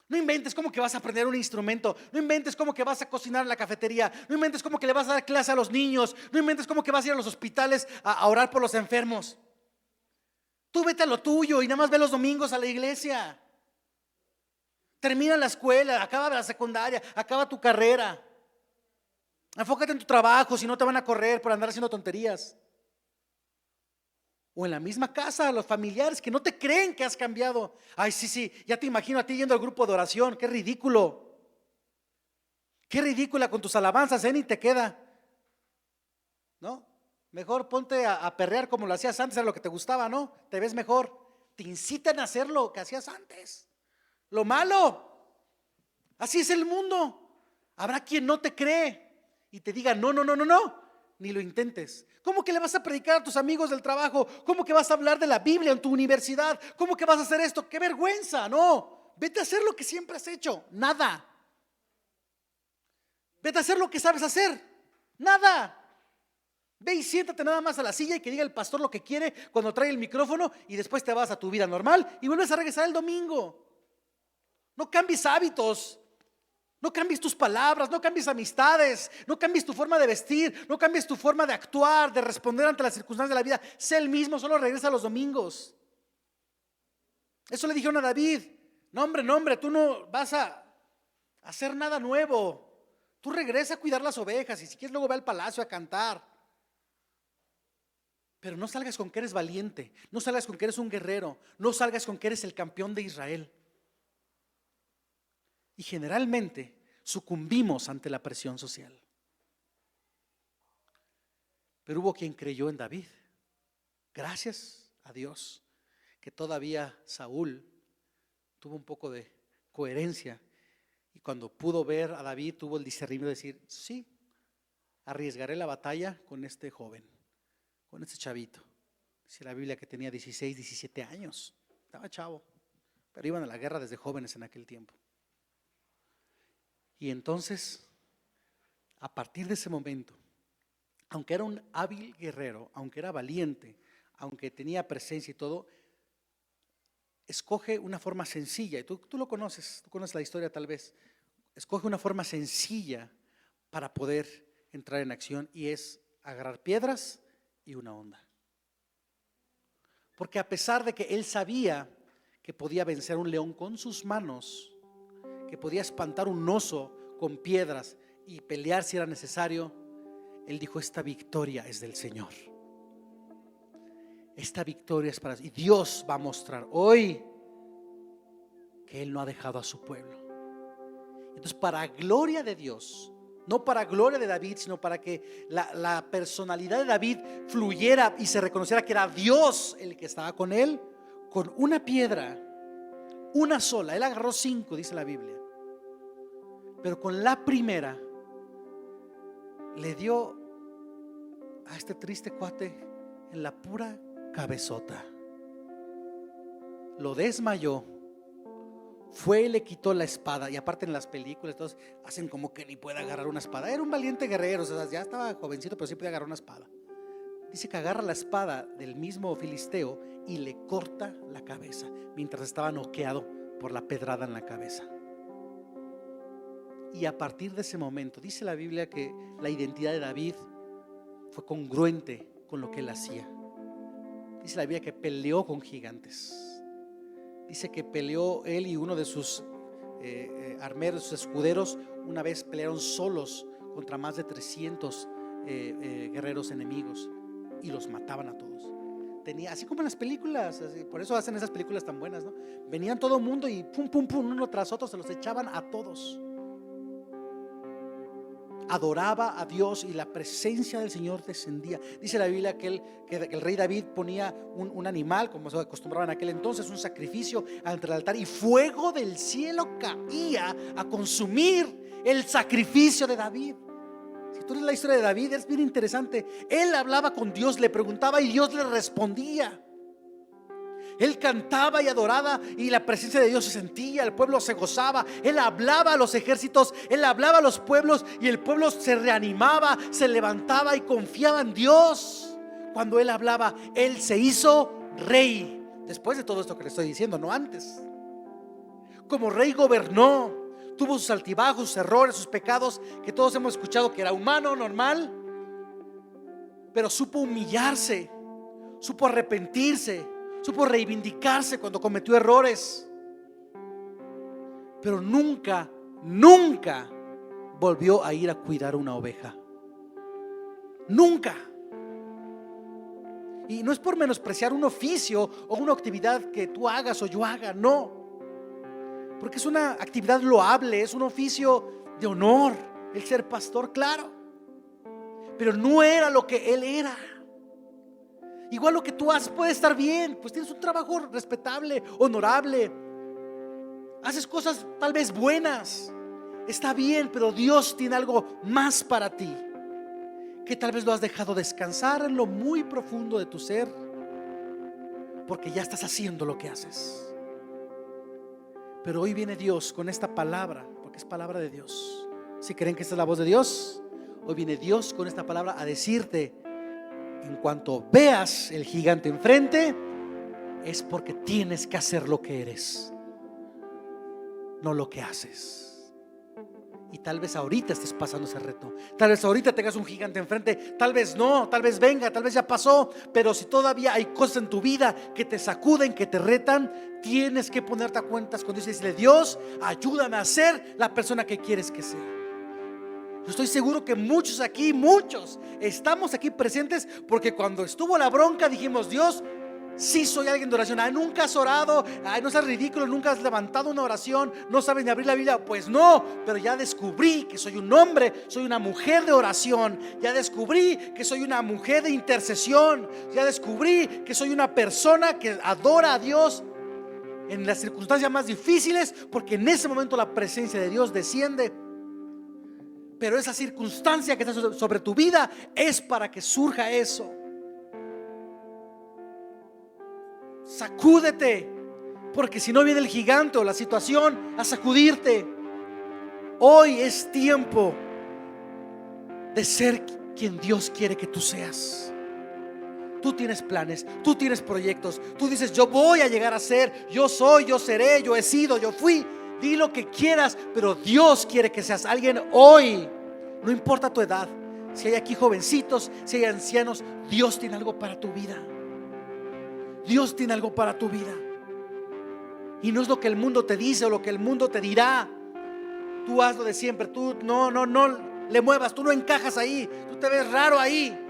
No inventes, ¿cómo que vas a aprender un instrumento? No inventes, ¿cómo que vas a cocinar en la cafetería? No inventes, ¿cómo que le vas a dar clase a los niños? No inventes, ¿cómo que vas a ir a los hospitales a orar por los enfermos? Tú vete a lo tuyo y nada más ve los domingos a la iglesia. Termina la escuela, acaba la secundaria, acaba tu carrera. Enfócate en tu trabajo, si no te van a correr por andar haciendo tonterías. O en la misma casa, los familiares que no te creen que has cambiado. Ay, sí, ya te imagino a ti yendo al grupo de oración. Qué ridículo. Qué ridícula con tus alabanzas, ni te queda. ¿No? Mejor ponte a perrear como lo hacías antes, era lo que te gustaba, ¿no? Te ves mejor. Te incitan a hacer lo que hacías antes. Lo malo. Así es el mundo. Habrá quien no te cree y te diga no, ni lo intentes. ¿Cómo que le vas a predicar a tus amigos del trabajo? ¿Cómo que vas a hablar de la Biblia en tu universidad? ¿Cómo que vas a hacer esto? ¡Qué vergüenza! No, vete a hacer lo que siempre has hecho. Nada. Vete a hacer lo que sabes hacer. Nada. Ve y siéntate nada más a la silla y que diga el pastor lo que quiere cuando trae el micrófono, y después te vas a tu vida normal y vuelves a regresar el domingo. No cambies hábitos. No cambies tus palabras, no cambies amistades, no cambies tu forma de vestir, no cambies tu forma de actuar, de responder ante las circunstancias de la vida. Sé el mismo, solo regresa los domingos. Eso le dijeron a David. No, hombre, tú no vas a hacer nada nuevo. Tú regresa a cuidar las ovejas y si quieres luego ve al palacio a cantar. Pero no salgas con que eres valiente, no salgas con que eres un guerrero, no salgas con que eres el campeón de Israel. Y generalmente sucumbimos ante la presión social. Pero hubo quien creyó en David. Gracias a Dios que todavía Saúl tuvo un poco de coherencia, y cuando pudo ver a David tuvo el discernimiento de decir: sí, arriesgaré la batalla con este joven, con este chavito. Dice la Biblia que tenía 16, 17 años, estaba chavo, pero iban a la guerra desde jóvenes en aquel tiempo. Y entonces, a partir de ese momento, aunque era un hábil guerrero, aunque era valiente, aunque tenía presencia y todo, escoge una forma sencilla. Y tú lo conoces, tú conoces la historia tal vez. Escoge una forma sencilla para poder entrar en acción, y es agarrar piedras y una honda. Porque a pesar de que él sabía que podía vencer a un león con sus manos, que podía espantar un oso con piedras y pelear si era necesario, él dijo: esta victoria es del Señor. Esta victoria es para Dios. Y Dios va a mostrar hoy que Él no ha dejado a su pueblo. Entonces, para gloria de Dios, no para gloria de David, sino para que la personalidad de David fluyera y se reconociera que era Dios el que estaba con él, con una piedra, una sola. Él agarró 5, dice la Biblia, pero con la primera le dio a este triste cuate en la pura cabezota. Lo desmayó. Fue y le quitó la espada. Y aparte en las películas todos hacen como que ni puede agarrar una espada. Era un valiente guerrero, o sea, ya estaba jovencito, pero sí podía agarrar una espada. Dice que agarra la espada del mismo filisteo y le corta la cabeza mientras estaba noqueado por la pedrada en la cabeza. Y a partir de ese momento, dice la Biblia que la identidad de David fue congruente con lo que él hacía. Dice la Biblia que peleó con gigantes. Dice que peleó él y uno de sus armeros, sus escuderos, una vez pelearon solos contra más de 300 guerreros enemigos y los mataban a todos. Tenía, así como en las películas, así, por eso hacen esas películas tan buenas, ¿no? Venían todo el mundo y pum, pum, pum, uno tras otro se los echaban a todos. Adoraba a Dios y la presencia del Señor descendía. Dice la Biblia que el rey David ponía un animal, como se acostumbraba en aquel entonces, un sacrificio ante el altar, y fuego del cielo caía a consumir el sacrificio de David. Si tú lees la historia de David, es bien interesante. Él hablaba con Dios, le preguntaba y Dios le respondía. Él cantaba y adoraba y la presencia de Dios se sentía, el pueblo se gozaba. Él hablaba a los ejércitos, él hablaba a los pueblos y el pueblo se reanimaba, se levantaba y confiaba en Dios. Cuando él hablaba, él se hizo rey. Después de todo esto que le estoy diciendo, no antes. Como rey gobernó, tuvo sus altibajos, sus errores, sus pecados, que todos hemos escuchado que era humano, normal, pero supo humillarse, supo arrepentirse, supo reivindicarse cuando cometió errores. pero nunca volvió a ir a cuidar una oveja. Nunca. Y no es por menospreciar un oficio o una actividad que tú hagas o yo haga, no. Porque es una actividad loable, es un oficio de honor el ser pastor, claro. Pero no era lo que él era. Igual lo que tú haces puede estar bien, pues tienes un trabajo respetable, honorable, haces cosas tal vez buenas, está bien, pero Dios tiene algo más para ti, que tal vez lo has dejado descansar en lo muy profundo de tu ser, porque ya estás haciendo lo que haces. Pero hoy viene Dios con esta palabra, porque es palabra de Dios. Si creen que esta es la voz de Dios, hoy viene Dios con esta palabra a decirte: en cuanto veas el gigante enfrente, es porque tienes que hacer lo que eres, no lo que haces. Y tal vez ahorita estés pasando ese reto, tal vez ahorita tengas un gigante enfrente, tal vez no, tal vez venga, tal vez ya pasó. Pero si todavía hay cosas en tu vida que te sacuden, que te retan, tienes que ponerte a cuentas con Dios y decirle: Dios, ayúdame a ser la persona que quieres que sea. Yo estoy seguro que muchos estamos aquí presentes porque cuando estuvo la bronca dijimos: Dios, sí soy alguien de oración. Nunca has orado, no seas ridículo, nunca has levantado una oración, no sabes ni abrir la Biblia. Pues no, pero ya descubrí que soy un hombre, soy una mujer de oración. Ya descubrí que soy una mujer de intercesión. Ya descubrí que soy una persona que adora a Dios en las circunstancias más difíciles, porque en ese momento la presencia de Dios desciende. Pero esa circunstancia que está sobre tu vida es para que surja eso. Sacúdete, porque si no viene el gigante o la situación a sacudirte. Hoy es tiempo de ser quien Dios quiere que tú seas. Tú tienes planes, tú tienes proyectos, tú dices: yo voy a llegar a ser, yo soy, yo seré, yo he sido, yo fui. Di lo que quieras, pero Dios quiere que seas alguien hoy. No importa tu edad, si hay aquí jovencitos, si hay ancianos, Dios tiene algo para tu vida. Dios tiene algo para tu vida. Y no es lo que el mundo te dice o lo que el mundo te dirá. Tú haz lo de siempre, tú no le muevas, tú no encajas ahí, tú te ves raro ahí.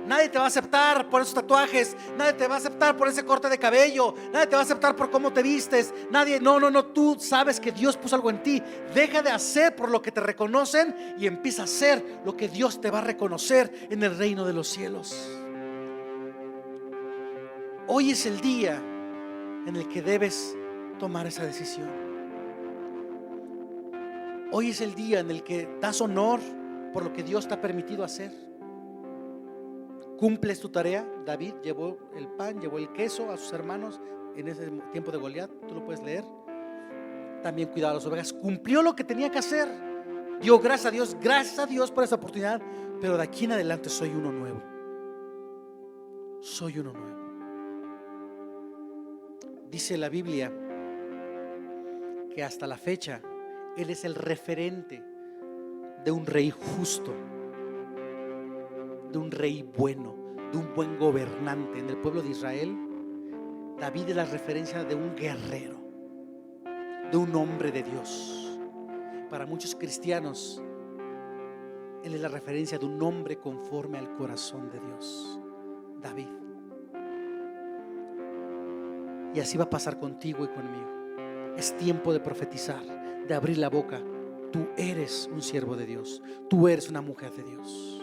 Nadie te va a aceptar por esos tatuajes, nadie te va a aceptar por ese corte de cabello, nadie te va a aceptar por cómo te vistes, nadie, no, tú sabes que Dios puso algo en ti. Deja de hacer por lo que te reconocen y empieza a hacer lo que Dios te va a reconocer en el reino de los cielos. Hoy es el día en el que debes tomar esa decisión. Hoy es el día en el que das honor por lo que Dios te ha permitido hacer. Cumples tu tarea. David llevó el pan, llevó el queso a sus hermanos en ese tiempo de Goliat. Tú lo puedes leer. También cuidaba a las ovejas. Cumplió lo que tenía que hacer. Dio gracias a Dios por esa oportunidad. Pero de aquí en adelante soy uno nuevo. Soy uno nuevo. Dice la Biblia que hasta la fecha Él es el referente de un rey justo, de un rey bueno, de un buen gobernante. En el pueblo de Israel, David es la referencia de un guerrero, de un hombre de Dios. Para muchos cristianos, Él es la referencia de un hombre conforme al corazón de Dios, David. Y así va a pasar contigo y conmigo. Es tiempo de profetizar, de abrir la boca. Tú eres un siervo de Dios, tú eres una mujer de Dios.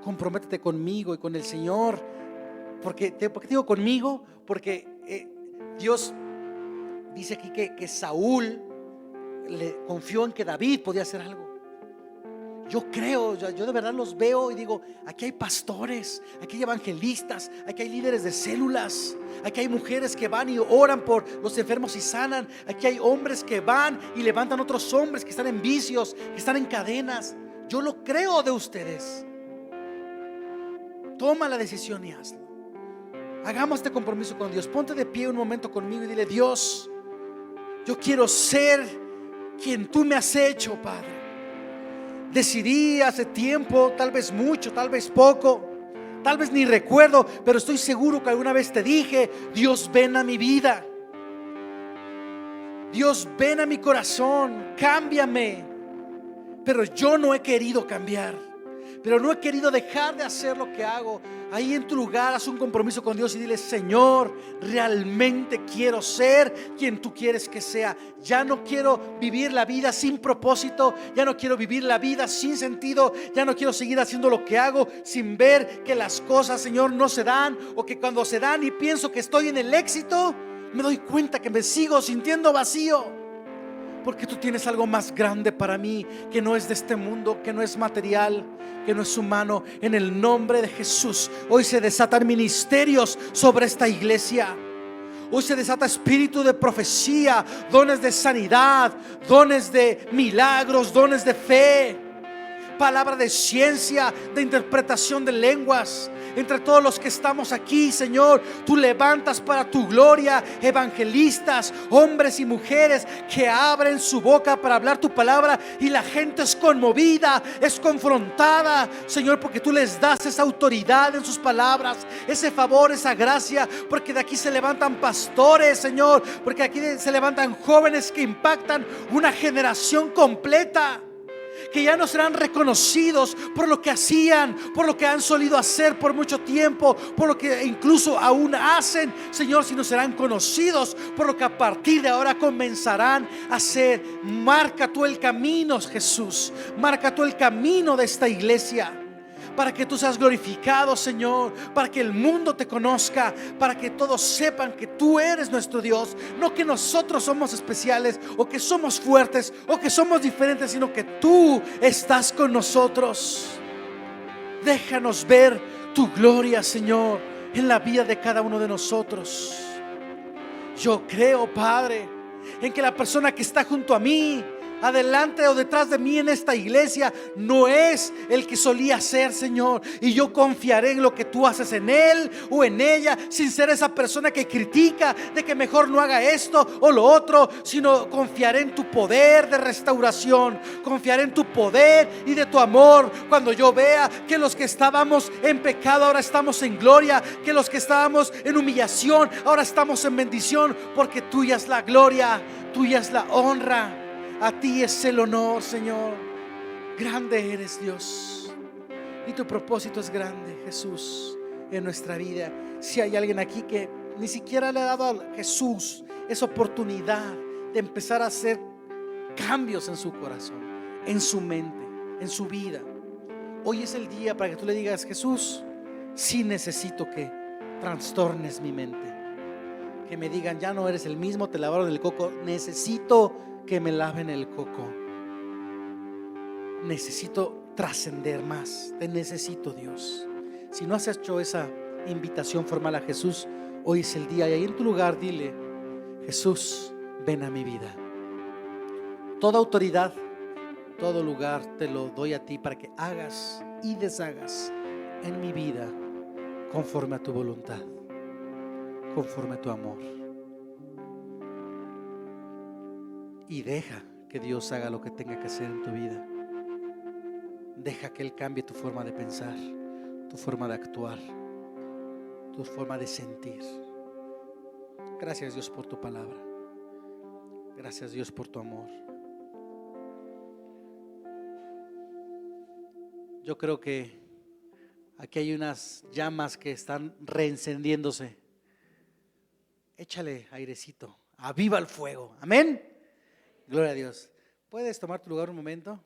Comprométete conmigo y con el Señor. ¿Por qué digo conmigo? Porque Dios dice aquí que Saúl le confió en que David podía hacer algo. Yo creo, yo de verdad los veo y digo: aquí hay pastores, aquí hay evangelistas, aquí hay líderes de células, aquí hay mujeres que van y oran por los enfermos y sanan, aquí hay hombres que van y levantan otros hombres que están en vicios, que están en cadenas. Yo lo creo de ustedes. Toma la decisión y hazlo. Hagamos este compromiso con Dios. Ponte de pie un momento conmigo y dile: Dios, yo quiero ser quien tú me has hecho, Padre. Decidí hace tiempo, tal vez mucho, tal vez poco, tal vez ni recuerdo, pero estoy seguro que alguna vez te dije: Dios, ven a mi vida. Dios, ven a mi corazón, cámbiame. Pero yo no he querido cambiar, pero no he querido dejar de hacer lo que hago. Ahí en tu lugar haz un compromiso con Dios y dile: Señor, realmente quiero ser quien tú quieres que sea. Ya no quiero vivir la vida sin propósito, ya no quiero vivir la vida sin sentido, ya no quiero seguir haciendo lo que hago sin ver que las cosas, Señor, no se dan, o que cuando se dan y pienso que estoy en el éxito, me doy cuenta que me sigo sintiendo vacío. Porque tú tienes algo más grande para mí, que no es de este mundo, que no es material, que no es humano. En el nombre de Jesús, hoy se desatan ministerios sobre esta iglesia. Hoy se desata espíritu de profecía, dones de sanidad, dones de milagros, dones de fe, palabra de ciencia, de interpretación de lenguas. Entre todos los que estamos aquí, Señor, tú levantas para tu gloria evangelistas, hombres y mujeres que abren su boca para hablar tu palabra, y la gente es conmovida, es confrontada, Señor, porque tú les das esa autoridad en sus palabras, ese favor, esa gracia. Porque de aquí se levantan pastores, Señor, porque aquí se levantan jóvenes que impactan una generación completa, que ya no serán reconocidos por lo que hacían, por lo que han solido hacer por mucho tiempo, por lo que incluso aún hacen, Señor, sino serán conocidos por lo que a partir de ahora comenzarán a hacer. Marca tú el camino, Jesús, marca tú el camino de esta iglesia, para que tú seas glorificado, Señor, para que el mundo te conozca, para que todos sepan que tú eres nuestro Dios. No que nosotros somos especiales, o que somos fuertes, o que somos diferentes, sino que tú estás con nosotros. Déjanos ver tu gloria, Señor, en la vida de cada uno de nosotros. Yo creo, Padre, en que la persona que está junto a mí, adelante o detrás de mí en esta iglesia, no es el que solía ser, Señor. Y yo confiaré en lo que tú haces en él o en ella, sin ser esa persona que critica de que mejor no haga esto o lo otro, sino confiaré en tu poder de restauración, confiaré en tu poder y de tu amor. Cuando yo vea que los que estábamos en pecado ahora estamos en gloria, que los que estábamos en humillación ahora estamos en bendición, porque tuya es la gloria, tuya es la honra. A ti es el honor, Señor. Grande eres, Dios, y tu propósito es grande, Jesús, en nuestra vida. Si hay alguien aquí que ni siquiera le ha dado a Jesús esa oportunidad de empezar a hacer cambios en su corazón, en su mente, en su vida, hoy es el día para que tú le digas: Jesús, sí necesito que trastornes mi mente, que me digan: ya no eres el mismo, te lavaron el coco. Necesito que me laven el coco. Necesito trascender más. Te necesito, Dios. Si no has hecho esa invitación formal a Jesús, hoy es el día. Y ahí en tu lugar dile: Jesús, ven a mi vida. Toda autoridad, todo lugar te lo doy a ti, para que hagas y deshagas en mi vida conforme a tu voluntad, conforme a tu amor. Y deja que Dios haga lo que tenga que hacer en tu vida. Deja que Él cambie tu forma de pensar, tu forma de actuar, tu forma de sentir. Gracias, Dios, por tu palabra. Gracias, Dios, por tu amor. Yo creo que aquí hay unas llamas que están reencendiéndose. Échale airecito, aviva el fuego. Amén. Gloria a Dios. ¿Puedes tomar tu lugar un momento?